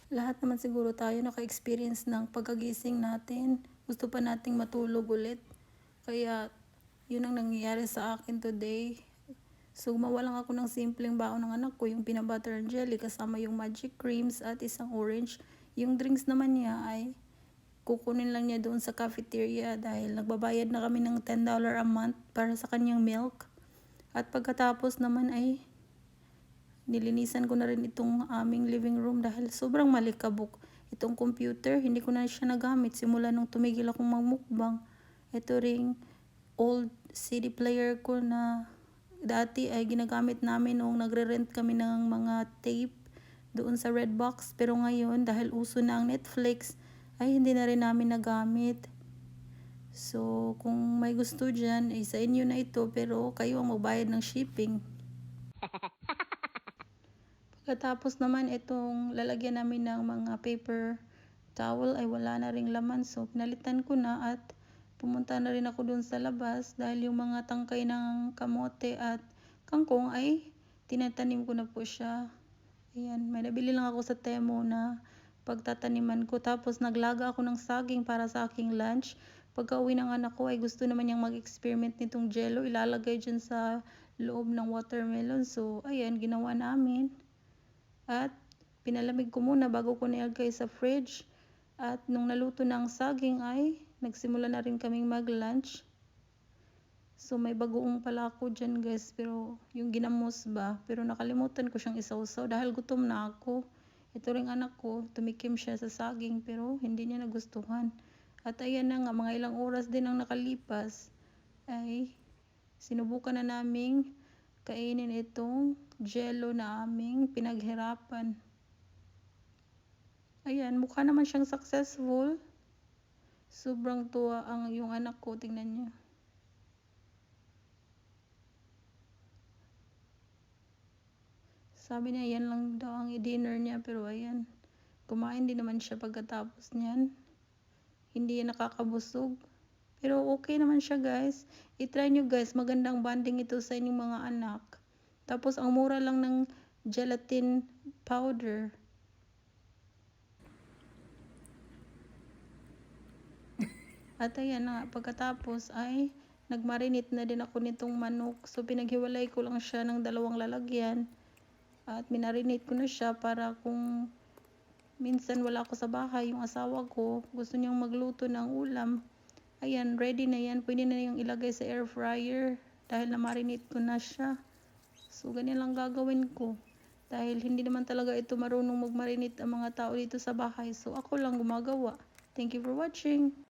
Lahat naman siguro tayo naka-experience ng pagkagising natin. Gusto pa nating matulog ulit. Kaya, yun ang nangyayari sa akin today. So, gumawa lang ako ng simpleng baon ng anak ko, yung peanut butter and jelly kasama yung magic creams at isang orange. Yung drinks naman niya ay kukunin lang niya doon sa cafeteria dahil nagbabayad na kami ng $10 a month para sa kanyang milk. At pagkatapos naman ay nilinisan ko na rin itong aming living room dahil sobrang malikabok. Itong computer, hindi ko na siya nagamit simula nung tumigil akong magmukbang. Ito ring old CD player ko na dati ay ginagamit namin nung nagre-rent kami ng mga tape doon sa Redbox. Pero ngayon, dahil uso na ang Netflix, ay hindi na rin namin nagamit. So, kung may gusto dyan, ay sa inyo na ito, pero kayo ang magbayad ng shipping. Pagkatapos naman itong lalagyan namin ng mga paper towel ay wala na ring laman. So, pinalitan ko na at pumunta na rin ako dun sa labas dahil yung mga tangkay ng kamote at kangkong ay tinatanim ko na po siya. Ayan, may nabili lang ako sa Temu na pagtataniman ko. Tapos naglaga ako ng saging para sa aking lunch. Pagka uwi ng anak ko ay gusto naman niyang mag-experiment nitong jello. Ilalagay dyan sa loob ng watermelon. So, ayan, ginawa namin. At pinalamig ko muna bago ko nilagay sa fridge. At nung naluto na ang saging ay nagsimula na rin kaming mag-lunch. So may bagoong pala ako dyan guys, pero yung ginamos ba, pero nakalimutan ko siyang isawsaw dahil gutom na ako. Ito ring anak ko, tumikim siya sa saging pero hindi niya nagustuhan. At ayan na nga, mga ilang oras din ang nakalipas ay sinubukan na naming kainin itong jello na aming pinaghirapan. Ayan, mukha naman siyang successful. Sobrang tuwa ang yung anak ko, tingnan niyo. Sabi niya yan lang daw ang dinner niya, pero ayan, kumain din naman siya pagkatapos niyan. Hindi yan nakakabusog. Pero okay naman siya guys. I-try nyo guys, magandang bonding ito sa inyong mga anak. Tapos ang mura lang ng gelatin powder. At ayan na, pagkatapos ay nagmarinate na din ako nitong manok. So pinaghiwalay ko lang siya ng dalawang lalagyan. At minarinate ko na siya para kung minsan wala ako sa bahay, yung asawa ko gusto niyang magluto ng ulam. Ayan, ready na yan. Pwede na yung ilagay sa air fryer dahil na-marinate ko na siya. So, ganyan lang gagawin ko. Dahil hindi naman talaga ito marunong mag-marinate ang mga tao dito sa bahay. So, ako lang gumagawa. Thank you for watching.